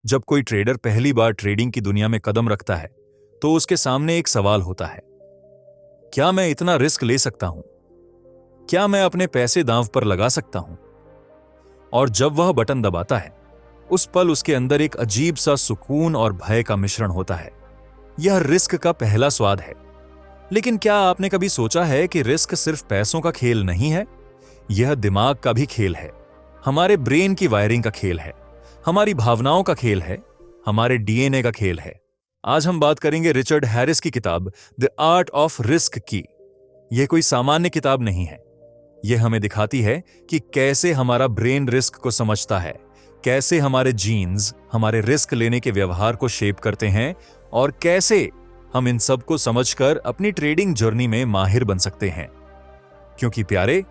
जब कोई ट्रेडर पहली बार ट्रेडिंग की दुनिया में कदम रखता है तो उसके सामने एक सवाल होता है, क्या मैं इतना रिस्क ले सकता हूं? क्या मैं अपने पैसे दांव पर लगा सकता हूं? और जब वह बटन दबाता है, उस पल उसके अंदर एक अजीब सा सुकून और भय का मिश्रण होता है। यह रिस्क का पहला स्वाद है। लेकिन क्या आपने कभी सोचा है कि रिस्क सिर्फ पैसों का खेल नहीं है? यह दिमाग का भी खेल है, हमारे ब्रेन की वायरिंग का खेल है, हमारी भावनाओं का खेल है, हमारे डीएनए का खेल है। आज हम बात करेंगे रिचर्ड हैरिस की किताब द आर्ट ऑफ रिस्क की। यह कोई सामान्य किताब नहीं है। यह हमें दिखाती है कि कैसे हमारा ब्रेन रिस्क को समझता है, कैसे हमारे जीन्स हमारे रिस्क लेने के व्यवहार को शेप करते हैं और कैसे हम इन सब को समझकर अपनी ट्रेडिंग जर्नी में माहिर बन सकते हैं। क्योंकि प्यारे,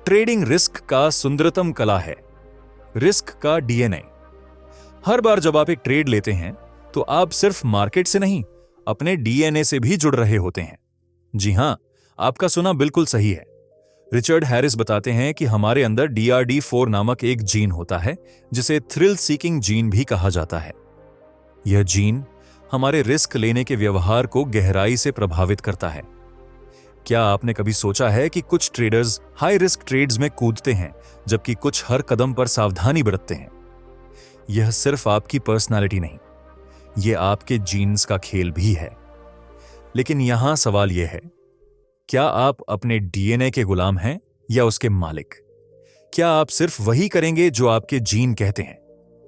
ट्रेडिंग रिस्क का सुंदरतम कला है, रिस्क का डीएनए। हर बार जब आप एक ट्रेड लेते हैं तो आप सिर्फ मार्केट से नहीं, अपने डीएनए से भी जुड़ रहे होते हैं। जी हां, आपका सुना बिल्कुल सही है। रिचर्ड हैरिस बताते हैं कि हमारे अंदर DRD4 नामक एक जीन होता है, जिसे थ्रिल सीकिंग जीन भी कहा जाता है। यह जीन हमारे रिस्क लेने के व्यवहार को गहराई से प्रभावित करता है। क्या आपने कभी सोचा है कि कुछ ट्रेडर्स हाई रिस्क ट्रेड्स में कूदते हैं, जबकि कुछ हर कदम पर सावधानी बरतते हैं? यह सिर्फ आपकी पर्सनालिटी नहीं, यह आपके जीन्स का खेल भी है। लेकिन यहां सवाल यह है, क्या आप अपने डीएनए के गुलाम हैं या उसके मालिक? क्या आप सिर्फ वही करेंगे जो आपके जीन कहते हैं,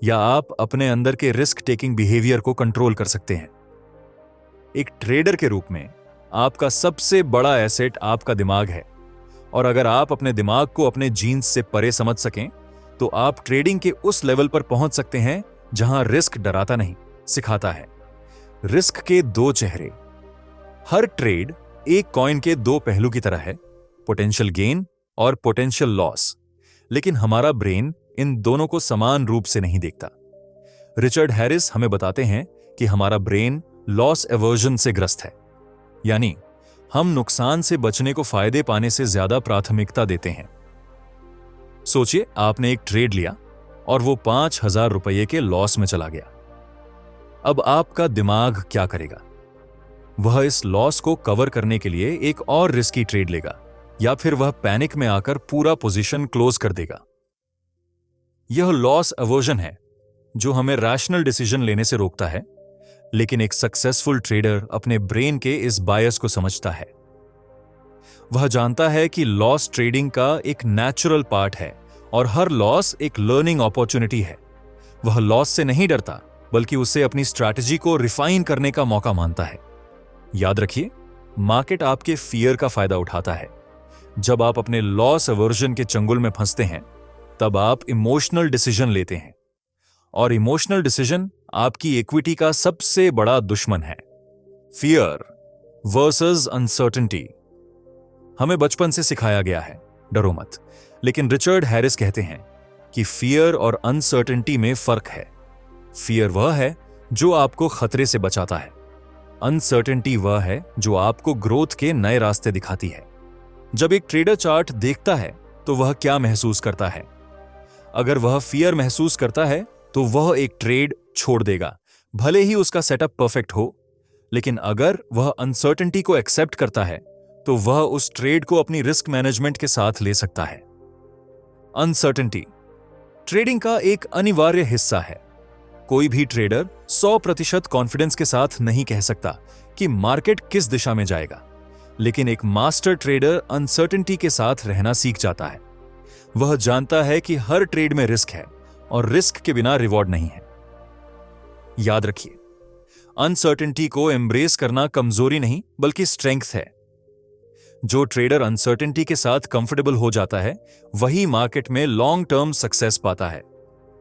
या आप अपने अंदर के रिस्क टेकिंग बिहेवियर को कंट्रोल कर सकते हैं? एक ट्रेडर के रूप में आपका सबसे बड़ा एसेट आपका दिमाग है, और अगर आप अपने दिमाग को अपने जीन्स से परे समझ सकें तो आप ट्रेडिंग के उस लेवल पर पहुंच सकते हैं जहां रिस्क डराता नहीं, सिखाता है। रिस्क के दो चेहरे। हर ट्रेड एक कॉइन के दो पहलू की तरह है, पोटेंशियल गेन और पोटेंशियल लॉस। लेकिन हमारा ब्रेन इन दोनों को समान रूप से नहीं देखता। रिचर्ड हैरिस हमें बताते हैं कि हमारा ब्रेन लॉस एवर्जन से ग्रस्त है, यानी हम नुकसान से बचने को फायदे पाने से ज्यादा प्राथमिकता देते हैं। सोचिए, आपने एक ट्रेड लिया और वो 5,000 रुपये के लॉस में चला गया। अब आपका दिमाग क्या करेगा? वह इस लॉस को कवर करने के लिए एक और रिस्की ट्रेड लेगा, या फिर वह पैनिक में आकर पूरा पोजीशन क्लोज कर देगा। यह लॉस अवर्जन है जो हमें रैशनल डिसीजन लेने से रोकता है। लेकिन एक सक्सेसफुल ट्रेडर अपने ब्रेन के इस बायस को समझता है। वह जानता है कि लॉस ट्रेडिंग का एक नेचुरल पार्ट है और हर लॉस एक लर्निंग अपॉर्चुनिटी है। वह लॉस से नहीं डरता, बल्कि उसे अपनी स्ट्रैटेजी को रिफाइन करने का मौका मानता है। याद रखिए, मार्केट आपके फियर का फायदा उठाता है। जब आप अपने लॉस अवर्जन के चंगुल में फंसते हैं, तब आप इमोशनल डिसीजन लेते हैं, और इमोशनल डिसीजन आपकी इक्विटी का सबसे बड़ा दुश्मन है। Fear versus uncertainty. हमें बचपन से सिखाया गया है, डरो मत। लेकिन रिचर्ड हैरिस कहते हैं कि फियर और अनसर्टेनिटी में फर्क है। फियर वह है जो आपको खतरे से बचाता है, अनसर्टेनिटी वह है जो आपको ग्रोथ के नए रास्ते दिखाती है। जब एक ट्रेडर चार्ट देखता है तो वह क्या महसूस करता है? अगर वह फियर महसूस करता है तो वह एक ट्रेड छोड़ देगा, भले ही उसका सेटअप परफेक्ट हो। लेकिन अगर वह अनसर्टेनिटी को एक्सेप्ट करता है तो वह उस ट्रेड को अपनी रिस्क मैनेजमेंट के साथ ले सकता है। अनसर्टेनिटी ट्रेडिंग का एक अनिवार्य हिस्सा है। कोई भी ट्रेडर 100% कॉन्फिडेंस के साथ नहीं कह सकता कि मार्केट किस दिशा में जाएगा, लेकिन एक मास्टर ट्रेडर अनसर्टेनिटी के साथ रहना सीख जाता है। वह जानता है कि हर ट्रेड में रिस्क है और रिस्क के बिना रिवॉर्ड नहीं है। याद रखिए, अनसर्टेनिटी को एम्ब्रेस करना कमजोरी नहीं, बल्कि स्ट्रेंथ है। जो ट्रेडर अनसर्टेनिटी के साथ कंफर्टेबल हो जाता है, वही मार्केट में लॉन्ग टर्म सक्सेस पाता है।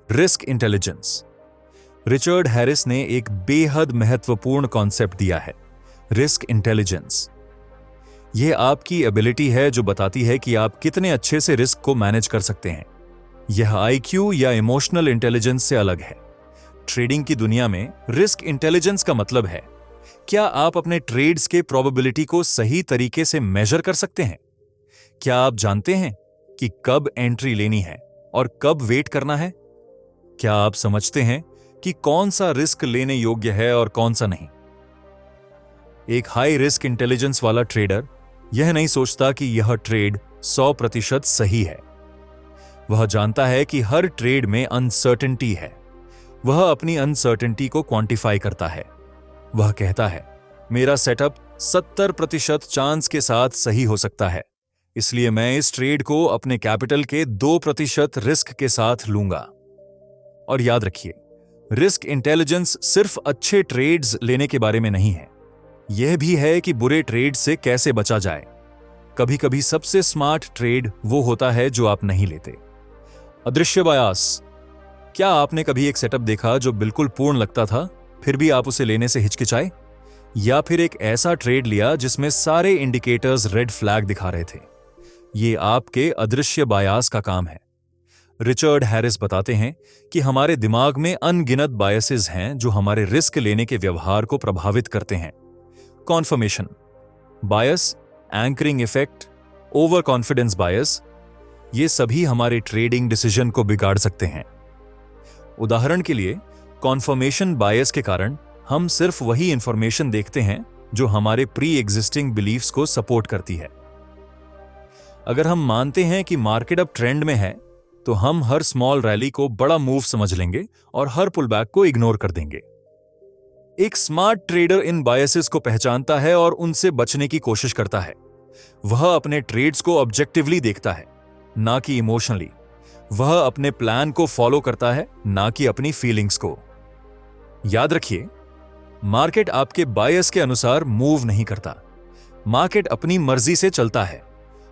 Risk intelligence. रिचर्ड हैरिस ने एक बेहद महत्वपूर्ण कॉन्सेप्ट दिया है, रिस्क इंटेलिजेंस। यह आपकी एबिलिटी है जो बताती है कि आप कितने अच्छे से रिस्क को मैनेज कर सकते हैं। यह IQ या इमोशनल इंटेलिजेंस से अलग है। ट्रेडिंग की दुनिया में रिस्क इंटेलिजेंस का मतलब है, क्या आप अपने ट्रेड्स के प्रोबेबिलिटी को सही तरीके से मेजर कर सकते हैं? क्या आप जानते हैं कि कब एंट्री लेनी है और कब वेट करना है? क्या आप समझते हैं कि कौन सा रिस्क लेने योग्य है और कौन सा नहीं। एक हाई रिस्क इंटेलिजेंस वाला ट्रेडर यह नहीं सोचता कि यह ट्रेड 100% सही है। वह जानता है कि हर ट्रेड में अनसर्टेनिटी है। वह अपनी अनसर्टेनिटी को क्वांटिफाई करता है। वह कहता है, मेरा सेटअप 70% चांस के साथ सही हो सकता है, इसलिए मैं इस ट्रेड को अपने कैपिटल के 2% रिस्क के साथ लूंगा। और याद रखिए, रिस्क इंटेलिजेंस सिर्फ अच्छे ट्रेड्स लेने के बारे में नहीं है, यह भी है कि बुरे ट्रेड से कैसे बचा जाए। कभी कभी सबसे स्मार्ट ट्रेड वो होता है जो आप नहीं लेते। अदृश्य बायास। क्या आपने कभी एक सेटअप देखा जो बिल्कुल पूर्ण लगता था, फिर भी आप उसे लेने से हिचकिचाए? या फिर एक ऐसा ट्रेड लिया जिसमें सारे इंडिकेटर्स रेड फ्लैग दिखा रहे थे? ये आपके अदृश्य बायास का काम है। रिचर्ड हैरिस बताते हैं कि हमारे दिमाग में अनगिनत बायसेस हैं जो हमारे रिस्क लेने के व्यवहार को प्रभावित करते हैं। Confirmation bias, anchoring effect, overconfidence bias, ये सभी हमारे ट्रेडिंग डिसीजन को बिगाड़ सकते हैं। उदाहरण के लिए, कॉन्फर्मेशन बायस के कारण हम सिर्फ वही इंफॉर्मेशन देखते हैं जो हमारे प्री एग्जिस्टिंग बिलीफ्स को सपोर्ट करती है। अगर हम मानते हैं कि मार्केट अब ट्रेंड में है, तो हम हर स्मॉल रैली को बड़ा मूव समझ लेंगे और हर पुलबैक को इग्नोर कर देंगे। एक स्मार्ट ट्रेडर इन बायसेस को पहचानता है और उनसे बचने की कोशिश करता है। वह अपने ट्रेड्स को ऑब्जेक्टिवली देखता है, ना कि इमोशनली। वह अपने प्लान को फॉलो करता है, ना कि अपनी फीलिंग्स को। याद रखिए, मार्केट आपके बायस के अनुसार मूव नहीं करता। मार्केट अपनी मर्जी से चलता है,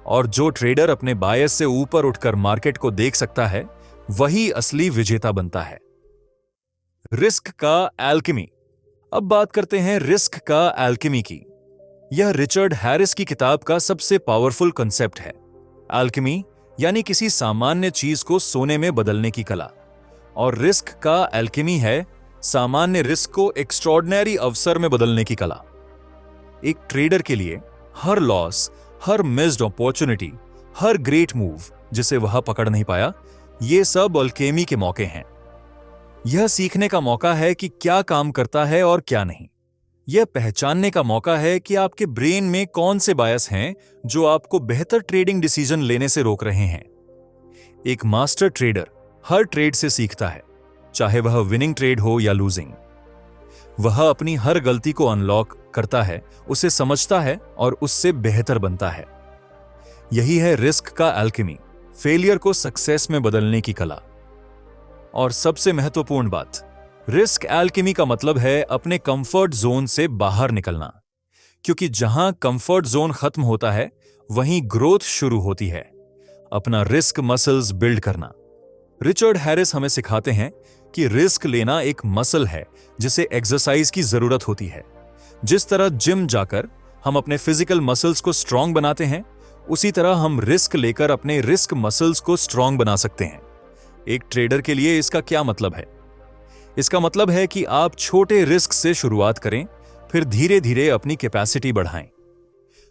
और जो ट्रेडर अपने बायस से ऊपर उठकर मार्केट को देख सकता है, वही असली विजेता बनता है। रिस्क का एल्केमी। अब बात करते हैं रिस्क का एल्केमी की। यह रिचर्ड हैरिस की किताब का सबसे पावरफुल कंसेप्ट है। एल्केमी यानी किसी सामान्य चीज को सोने में बदलने की कला, और रिस्क का एल्केमी है सामान्य रिस्क को एक्स्ट्रॉर्डिनरी अवसर में बदलने की कला। एक ट्रेडर के लिए हर लॉस, हर मिस्ड अपॉर्चुनिटी, हर ग्रेट मूव जिसे वह पकड़ नहीं पाया, ये सब अल्केमी के मौके हैं। यह सीखने का मौका है कि क्या काम करता है और क्या नहीं। यह पहचानने का मौका है कि आपके ब्रेन में कौन से बायस हैं जो आपको बेहतर ट्रेडिंग डिसीजन लेने से रोक रहे हैं। एक मास्टर ट्रेडर हर ट्रेड से सीखता है, चाहे वह विनिंग ट्रेड हो या लूजिंग। वह अपनी हर गलती को अनलॉक करता है, उसे समझता है और उससे बेहतर बनता है। यही है रिस्क का एल्केमी, फेलियर को सक्सेस में बदलने की कला। और सबसे महत्वपूर्ण बात, रिस्क एल्केमी का मतलब है अपने कंफर्ट जोन से बाहर निकलना, क्योंकि जहां कंफर्ट जोन खत्म होता है, वहीं ग्रोथ शुरू होती है। अपना रिस्क मसल्स बिल्ड करना। रिचर्ड हैरिस हमें सिखाते हैं कि रिस्क लेना एक मसल है जिसे एक्सरसाइज की जरूरत होती है। जिस तरह जिम जाकर हम अपने फिजिकल मसल्स को स्ट्रांग बनाते हैं, उसी तरह हम रिस्क लेकर अपने रिस्क मसल्स को स्ट्रांग बना सकते हैं। एक ट्रेडर के लिए इसका क्या मतलब है? इसका मतलब है कि आप छोटे रिस्क से शुरुआत करें, फिर धीरे धीरे अपनी कैपेसिटी बढ़ाएं।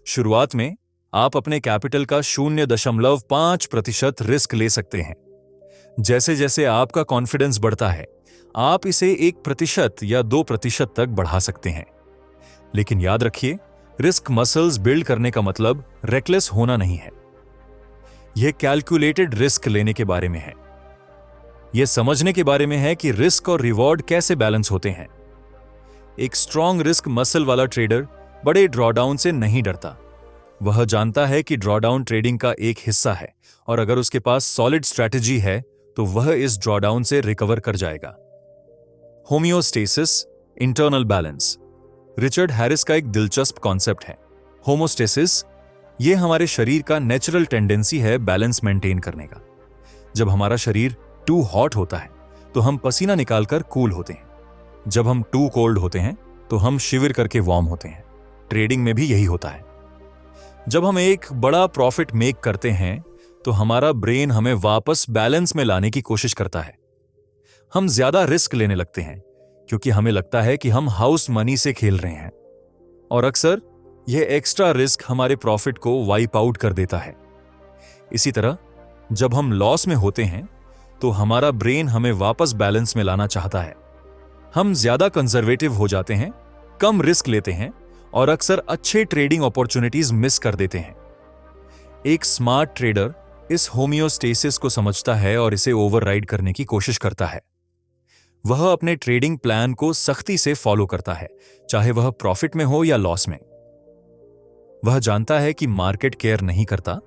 शुरुआत में आप अपने कैपिटल का 0.5% रिस्क ले सकते हैं। जैसे जैसे आपका कॉन्फिडेंस बढ़ता है, आप इसे 1% या 2% तक बढ़ा सकते हैं। लेकिन याद रखिए, रिस्क मसल्स बिल्ड करने का मतलब रेकलेस होना नहीं है। यह कैलकुलेटेड रिस्क लेने के बारे में है। यह समझने के बारे में है कि रिस्क और रिवॉर्ड कैसे बैलेंस होते हैं। एक स्ट्रॉन्ग रिस्क मसल वाला ट्रेडर बड़े ड्रॉडाउन से नहीं डरता। वह जानता है कि ड्रॉडाउन ट्रेडिंग का एक हिस्सा है, और अगर उसके पास सॉलिड स्ट्रैटेजी है तो वह इस ड्रॉडाउन से रिकवर कर जाएगा। Homeostasis, internal balance, Richard Harris का एक दिलचस्प कॉन्सेप्ट है। होमोस्टेसिस यह हमारे शरीर का नेचुरल टेंडेंसी है बैलेंस मेंटेन करने का। जब हमारा शरीर टू हॉट होता है तो हम पसीना निकालकर कूल होते हैं। जब हम टू कोल्ड होते हैं तो हम शिविर करके वार्म होते हैं। ट्रेडिंग में भी यही होता है। जब हम एक बड़ा प्रॉफिट मेक करते हैं तो हमारा ब्रेन हमें वापस बैलेंस में लाने की कोशिश करता है। हम ज्यादा रिस्क लेने लगते हैं क्योंकि हमें लगता है कि हम हाउस मनी से खेल रहे हैं, और अक्सर यह एक्स्ट्रा रिस्क हमारे प्रॉफिट को वाइप आउट कर देता है। इसी तरह जब हम लॉस में होते हैं तो हमारा ब्रेन हमें वापस बैलेंस में लाना चाहता है, हम ज्यादा कंजर्वेटिव हो जाते हैं, कम रिस्क लेते हैं और अक्सर अच्छे ट्रेडिंग अपॉर्चुनिटीज मिस कर देते हैं। एक स्मार्ट ट्रेडर इस होमियोस्टेसिस को समझता है और इसे ओवरराइड करने की कोशिश करता है। वह अपने ट्रेडिंग प्लान को सख्ती से फॉलो करता है, चाहे वह प्रॉफिट में हो या लॉस में। वह जानता है कि मार्केट केयर नहीं करता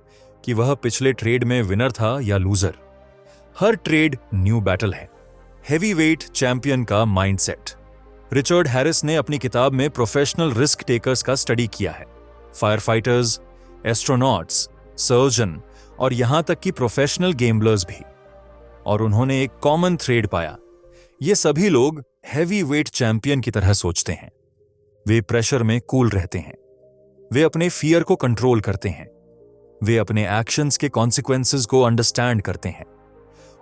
कि वह पिछले ट्रेड में विनर था या लूजर। हर ट्रेड न्यू बैटल है। हेवीवेट चैंपियन का माइंडसेट। रिचर्ड हैरिस ने अपनी किताब में प्रोफेशनल रिस्क टेकर्स का स्टडी किया है। फायर फाइटर्स, एस्ट्रोनॉट्स, सर्जन और यहां तक कि प्रोफेशनल गेमलर्स भी। और उन्होंने एक कॉमन थ्रेड पाया। ये सभी लोग हेवीवेट चैंपियन की तरह सोचते हैं। वे प्रेशर में कूल रहते हैं। वे अपने फियर को कंट्रोल करते हैं। वे अपने एक्शंस के कॉन्सिक्वेंसेस को अंडरस्टैंड करते हैं।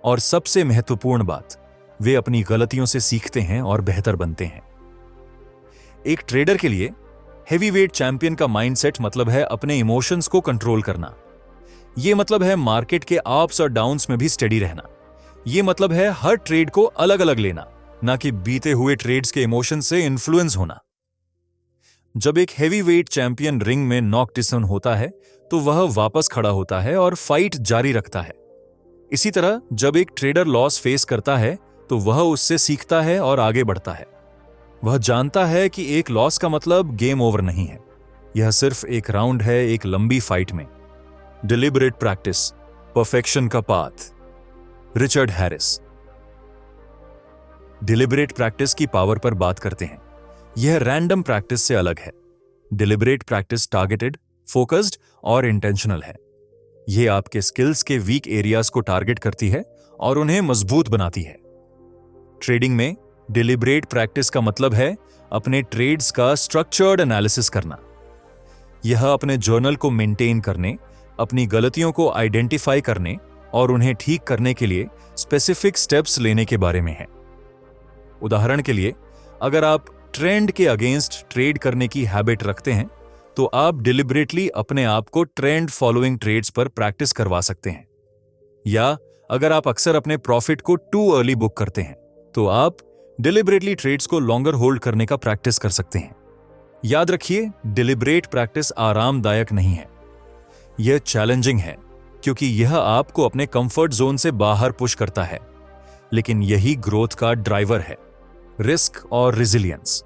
और सबसे महत्वपूर्ण बात, वे अपनी गलतियों से सीखते हैं और बेहतर बनते हैं। एक ट्रेडर के लिए हेवीवेट चैंपियन का माइंडसेट मतलब है अपने इमोशंस को कंट्रोल करना। यह मतलब है मार्केट के अप्स और डाउन्स में भी स्टेडी रहना। यह मतलब है हर ट्रेड को अलग अलग लेना, ना कि बीते हुए ट्रेड्स के इमोशन से इन्फ्लुएंस होना। जब एक हेवीवेट चैंपियन रिंग में नॉक डिसन होता है तो वह वापस खड़ा होता है और फाइट जारी रखता है। इसी तरह जब एक ट्रेडर लॉस फेस करता है तो वह उससे सीखता है और आगे बढ़ता है। वह जानता है कि एक लॉस का मतलब गेम ओवर नहीं है, यह सिर्फ एक राउंड है एक लंबी फाइट में। डिलिबरेट प्रैक्टिस, परफेक्शन का path. Richard Harris. Deliberate practice की पावर पर बात करते हैं। यह रैंडम प्रैक्टिस से अलग है। डिलिबरेट प्रैक्टिस टारगेटेड, फोकस्ड और इंटेंशनल है। यह आपके स्किल्स के वीक एरियाज को टारगेट करती है और उन्हें मजबूत बनाती है। ट्रेडिंग में डिलिबरेट प्रैक्टिस का मतलब है अपने ट्रेड्स का स्ट्रक्चर्ड एनालिसिस करना। यह अपने जर्नल को मेंटेन करने, अपनी गलतियों को आइडेंटिफाई करने और उन्हें ठीक करने के लिए स्पेसिफिक स्टेप्स लेने के बारे में है। उदाहरण के लिए, अगर आप ट्रेंड के अगेंस्ट ट्रेड करने की हैबिट रखते हैं तो आप डिलिबरेटली अपने आप को ट्रेंड फॉलोइंग ट्रेड्स पर प्रैक्टिस करवा सकते हैं। या अगर आप अक्सर अपने प्रॉफिट को टू अर्ली बुक करते हैं तो आप डिलिबरेटली ट्रेड्स को लॉन्गर होल्ड करने का प्रैक्टिस कर सकते हैं। याद रखिए, डिलिबरेट प्रैक्टिस आरामदायक नहीं है, यह चैलेंजिंग है क्योंकि यह आपको अपने कंफर्ट जोन से बाहर पुश करता है। लेकिन यही ग्रोथ का ड्राइवर है, रिस्क और रिजिलियंस।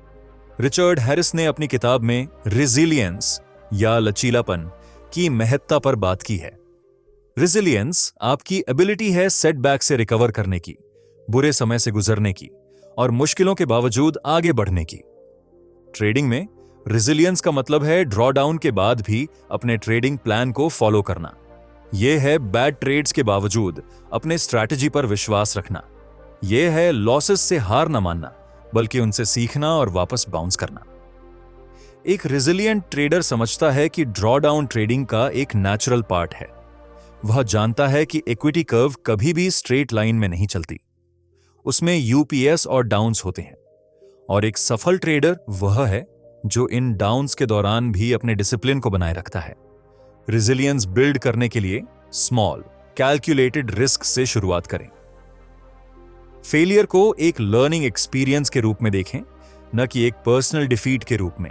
रिचर्ड हैरिस ने अपनी किताब में रिजिलियंस या लचीलापन की महत्ता पर बात की है। रिजिलियंस आपकी एबिलिटी है सेटबैक से रिकवर करने की, बुरे समय से गुजरने की और मुश्किलों के बावजूद आगे बढ़ने की। ट्रेडिंग में रिजिलियंस का मतलब है ड्रॉडाउन के बाद भी अपने ट्रेडिंग प्लान को फॉलो करना। यह है बैड ट्रेड्स के बावजूद अपने स्ट्रैटेजी पर विश्वास रखना। यह है लॉसेस से हार न मानना, बल्कि उनसे सीखना और वापस बाउंस करना। एक रिजिलियंट ट्रेडर समझता है कि ड्रॉडाउन ट्रेडिंग का एक नेचुरल पार्ट है। वह जानता है कि इक्विटी कर्व कभी भी स्ट्रेट लाइन में नहीं चलती, उसमें यूपीएस और डाउन्स होते हैं। और एक सफल ट्रेडर वह है जो इन डाउन्स के दौरान भी अपने डिसिप्लिन को बनाए रखता है। रिजिलियंस बिल्ड करने के लिए स्मॉल, कैलकुलेटेड रिस्क से शुरुआत करें। फेलियर को एक लर्निंग एक्सपीरियंस के रूप में देखें, न कि एक पर्सनल डिफीट के रूप में।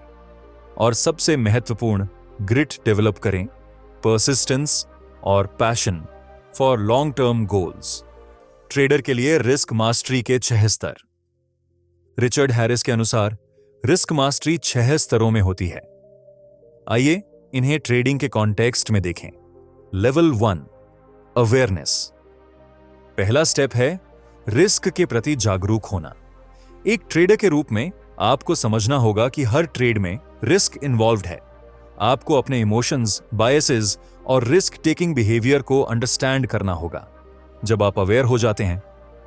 और सबसे महत्वपूर्ण, ग्रिट डेवलप करें, पर्सिस्टेंस और passion for long term goals. Trader के लिए रिस्क मास्टरी के 6 स्तर। रिचर्ड हैरिस के अनुसार रिस्क मास्टरी 6 स्तरों में होती है। आइए इन्हें ट्रेडिंग के कॉन्टेक्स्ट में देखें। Level 1, awareness. पहला स्टेप है रिस्क के प्रति जागरूक होना। एक ट्रेडर के रूप में आपको समझना होगा कि हर ट्रेड में रिस्क इन्वॉल्व्ड है। आपको अपने इमोशंस, बायसेस और रिस्क टेकिंग बिहेवियर को अंडरस्टैंड करना होगा। जब आप अवेयर हो जाते हैं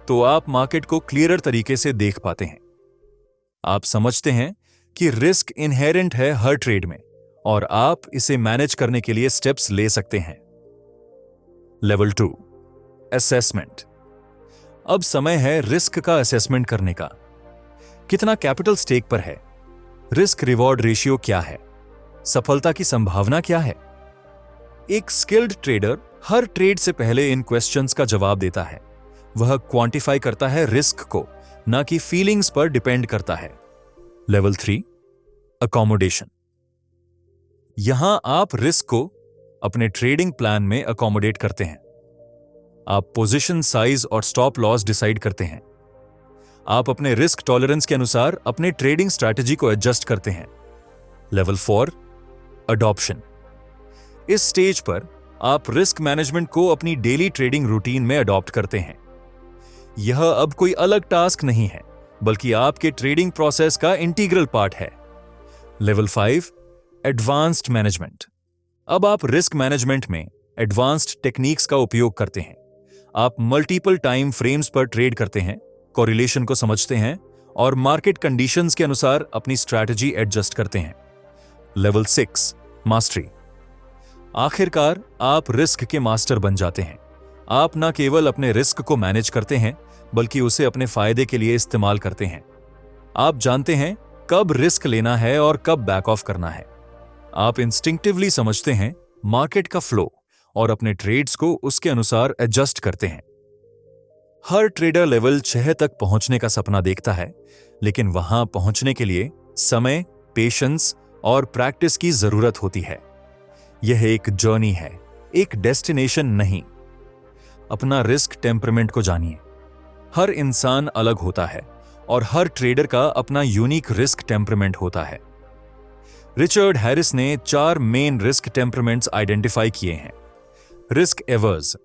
तो आप मार्केट को क्लियरर तरीके से देख पाते हैं। आप समझते हैं कि रिस्क इनहेरेंट है हर ट्रेड में और आप इसे मैनेज करने के लिए स्टेप्स ले सकते हैं। Level 2, assessment. अब समय है रिस्क का असेसमेंट करने का। कितना कैपिटल स्टेक पर है? रिस्क रिवॉर्ड रेशियो क्या है? सफलता की संभावना क्या है? एक स्किल्ड ट्रेडर हर ट्रेड से पहले इन क्वेश्चंस का जवाब देता है। वह क्वांटिफाई करता है रिस्क को, ना कि फीलिंग्स पर डिपेंड करता है। Level 3, accommodation. यहां आप रिस्क को अपने ट्रेडिंग प्लान में अकोमोडेट करते हैं। आप पोजीशन साइज और स्टॉप लॉस डिसाइड करते हैं। आप अपने रिस्क टॉलरेंस के अनुसार अपने ट्रेडिंग स्ट्रैटेजी को एडजस्ट करते हैं। Level 4, adoption. इस स्टेज पर आप रिस्क मैनेजमेंट को अपनी डेली ट्रेडिंग रूटीन में अडॉप्ट करते हैं। यह अब कोई अलग टास्क नहीं है, बल्कि आपके ट्रेडिंग प्रोसेस का इंटीग्रल पार्ट है। Level 5, advanced management. अब आप रिस्क मैनेजमेंट में एडवांस्ड टेक्निक्स का उपयोग करते हैं। आप मल्टीपल टाइम फ्रेम्स पर ट्रेड करते हैं, कोरिलेशन को समझते हैं और मार्केट कंडीशंस के अनुसार अपनी स्ट्रैटेजी एडजस्ट करते हैं। Level 6, mastery. आखिरकार आप रिस्क के मास्टर बन जाते हैं। आप न केवल अपने रिस्क को मैनेज करते हैं, बल्कि उसे अपने फायदे के लिए इस्तेमाल करते हैं। आप जानते हैं कब रिस्क लेना है और कब बैक ऑफ करना है। आप इंस्टिंक्टिवली समझते हैं मार्केट का फ्लो और अपने ट्रेड्स को उसके अनुसार एडजस्ट करते हैं। हर ट्रेडर लेवल 6 तक पहुंचने का सपना देखता है, लेकिन वहां पहुंचने के लिए समय, पेशेंस और प्रैक्टिस की जरूरत होती है। यह एक जर्नी है, एक डेस्टिनेशन नहीं। अपना रिस्क टेम्परमेंट को जानिए। हर इंसान अलग होता है और हर ट्रेडर का अपना यूनिक रिस्क टेम्परमेंट होता है। रिचर्ड हैरिस ने 4 मेन रिस्क टेम्परमेंट्स आइडेंटिफाई किए हैं। रिस्क एवर्स,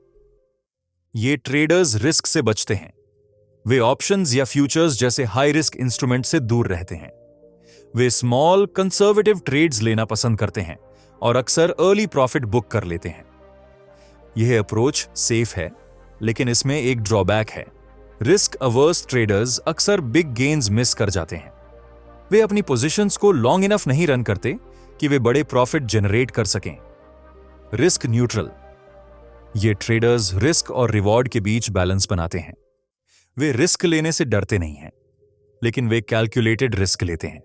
ये ट्रेडर्स रिस्क से बचते हैं। वे ऑप्शंस या फ्यूचर्स जैसे हाई रिस्क इंस्ट्रूमेंट से दूर रहते हैं। वे स्मॉल कंजर्वेटिव ट्रेड्स लेना पसंद करते हैं और अक्सर अर्ली प्रॉफिट बुक कर लेते हैं। यह अप्रोच सेफ है, लेकिन इसमें एक ड्रॉबैक है। रिस्क अवर्स ट्रेडर्स अक्सर बिग गेन्स मिस कर जाते हैं। वे अपनी पोजीशंस को लॉन्ग इनफ नहीं रन करते कि वे बड़े प्रॉफिट जनरेट कर सकें। रिस्क न्यूट्रल, ये ट्रेडर्स रिस्क और रिवॉर्ड के बीच बैलेंस बनाते हैं। वे रिस्क लेने से डरते नहीं हैं, लेकिन वे कैलकुलेटेड रिस्क लेते हैं।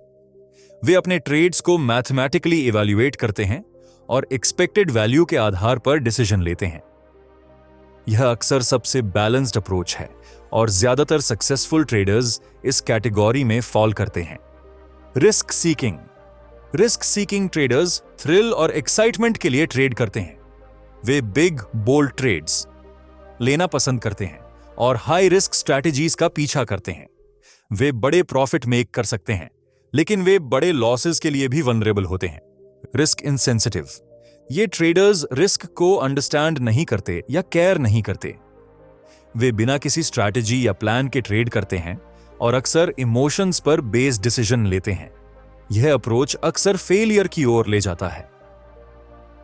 वे अपने ट्रेड्स को मैथमेटिकली इवैल्यूएट करते हैं और एक्सपेक्टेड वैल्यू के आधार पर डिसीजन लेते हैं। यह अक्सर सबसे बैलेंस्ड अप्रोच है और ज्यादातर सक्सेसफुल ट्रेडर्स इस कैटेगरी में फॉल करते हैं। रिस्क सीकिंग ट्रेडर्स थ्रिल और एक्साइटमेंट के लिए ट्रेड करते हैं। वे बिग बोल्ड ट्रेड्स लेना पसंद करते हैं और हाई रिस्क स्ट्रैटेजीज का पीछा करते हैं। वे बड़े प्रॉफिट मेक कर सकते हैं, लेकिन वे बड़े लॉसेस के लिए भी वनरेबल होते हैं। रिस्क इनसेंसिटिव, ये ट्रेडर्स रिस्क को अंडरस्टैंड नहीं करते या केयर नहीं करते। वे बिना किसी स्ट्रैटेजी या प्लान के ट्रेड करते हैं और अक्सर इमोशंस पर बेस्ड डिसीजन लेते हैं। यह अप्रोच अक्सर फेलियर की ओर ले जाता है।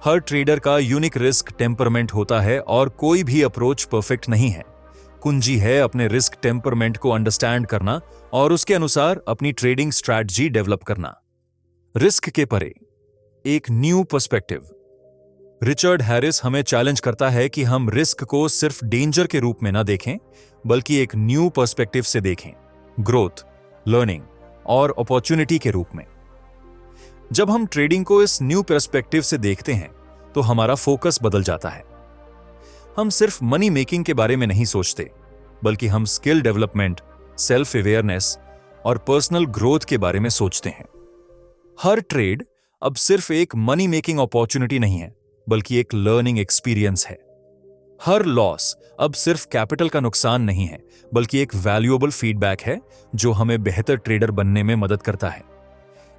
हर ट्रेडर का यूनिक रिस्क टेम्परमेंट होता है और कोई भी अप्रोच परफेक्ट नहीं है। कुंजी है अपने रिस्क टेम्परमेंट को अंडरस्टैंड करना और उसके अनुसार अपनी ट्रेडिंग स्ट्रैटेजी डेवलप करना। रिस्क के परे एक न्यू पर्सपेक्टिव। रिचर्ड हैरिस हमें चैलेंज करता है कि हम रिस्क को सिर्फ डेंजर के रूप में ना देखें, बल्कि एक न्यू पर्सपेक्टिव से देखें, ग्रोथ, लर्निंग और अपॉर्चुनिटी के रूप में। जब हम ट्रेडिंग को इस न्यू पर्सपेक्टिव से देखते हैं, तो हमारा फोकस बदल जाता है। हम सिर्फ मनी मेकिंग के बारे में नहीं सोचते, बल्कि हम स्किल डेवलपमेंट, सेल्फ अवेयरनेस और पर्सनल ग्रोथ के बारे में सोचते हैं। हर ट्रेड अब सिर्फ एक मनी मेकिंग अपॉर्चुनिटी नहीं है, बल्कि एक लर्निंग एक्सपीरियंस है। हर लॉस अब सिर्फ कैपिटल का नुकसान नहीं है, बल्कि एक वैल्यूएबल फीडबैक है जो हमें बेहतर ट्रेडर बनने में मदद करता है।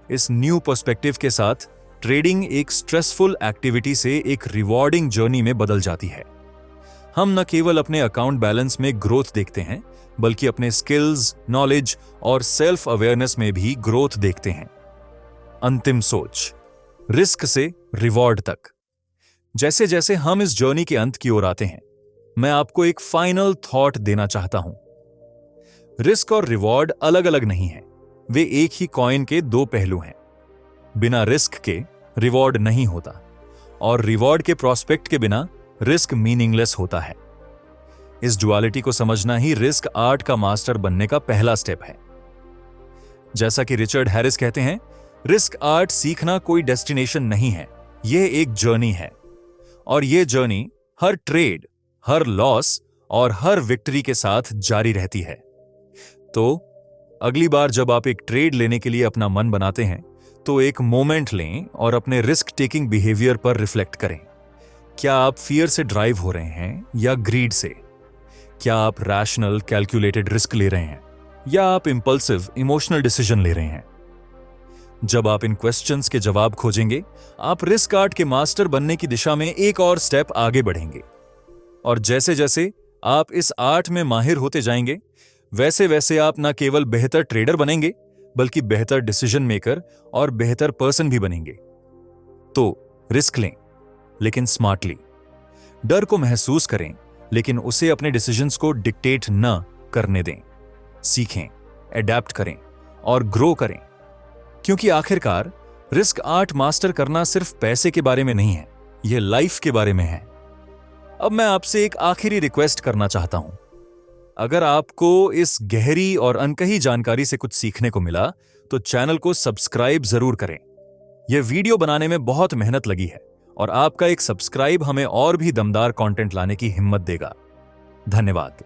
इस न्यू पर्सपेक्टिव के साथ ट्रेडिंग एक स्ट्रेसफुल एक्टिविटी से एक रिवॉर्डिंग जर्नी में बदल जाती है। हम न केवल अपने अकाउंट बैलेंस में ग्रोथ देखते हैं, बल्कि अपने स्किल्स, नॉलेज और सेल्फ अवेयरनेस में भी ग्रोथ देखते हैं। अंतिम सोच, रिस्क से रिवॉर्ड तक। जैसे जैसे हम इस जर्नी के अंत की ओर आते हैं, मैं आपको एक फाइनल थॉट देना चाहता हूं। रिस्क और रिवॉर्ड अलग अलग नहीं है, वे एक ही कॉइन के 2 पहलू हैं। बिना रिस्क के रिवॉर्ड नहीं होता और रिवॉर्ड के प्रोस्पेक्ट के बिना रिस्क मीनिंगलेस होता है। इस डुअलिटी को समझना ही रिस्क आर्ट का मास्टर बनने का पहला स्टेप है। जैसा कि रिचर्ड हैरिस कहते हैं, रिस्क आर्ट सीखना कोई डेस्टिनेशन नहीं है, यह एक जर्नी है। और यह जर्नी हर ट्रेड, हर लॉस और हर विक्ट्री के साथ जारी रहती है। तो अगली बार जब आप एक ट्रेड लेने के लिए अपना मन बनाते हैं तो एक मोमेंट लें और अपने रिस्क टेकिंग बिहेवियर पर रिफ्लेक्ट करें। क्या आप फियर से ड्राइव हो रहे हैं या ग्रीड से? क्या आप रैशनल कैलकुलेटेड रिस्क ले रहे हैं या आप इंपल्सिव इमोशनल डिसीजन ले रहे हैं? जब आप इन क्वेश्चंस के जवाब खोजेंगे, आप रिस्क आर्ट के मास्टर बनने की दिशा में एक और स्टेप आगे बढ़ेंगे। और जैसे जैसे आप इस आर्ट में माहिर होते जाएंगे, वैसे वैसे आप न केवल बेहतर ट्रेडर बनेंगे बल्कि बेहतर डिसीजन मेकर और बेहतर पर्सन भी बनेंगे। तो रिस्क लें, लेकिन स्मार्टली। डर को महसूस करें, लेकिन उसे अपने डिसीजंस को डिक्टेट न करने दें। सीखें, एडेप्ट करें और ग्रो करें, क्योंकि आखिरकार रिस्क आर्ट मास्टर करना सिर्फ पैसे के बारे में नहीं है, यह लाइफ के बारे में है। अब मैं आपसे एक आखिरी रिक्वेस्ट करना चाहता हूं। अगर आपको इस गहरी और अनकही जानकारी से कुछ सीखने को मिला तो चैनल को सब्सक्राइब जरूर करें। यह वीडियो बनाने में बहुत मेहनत लगी है और आपका एक सब्सक्राइब हमें और भी दमदार कंटेंट लाने की हिम्मत देगा। धन्यवाद।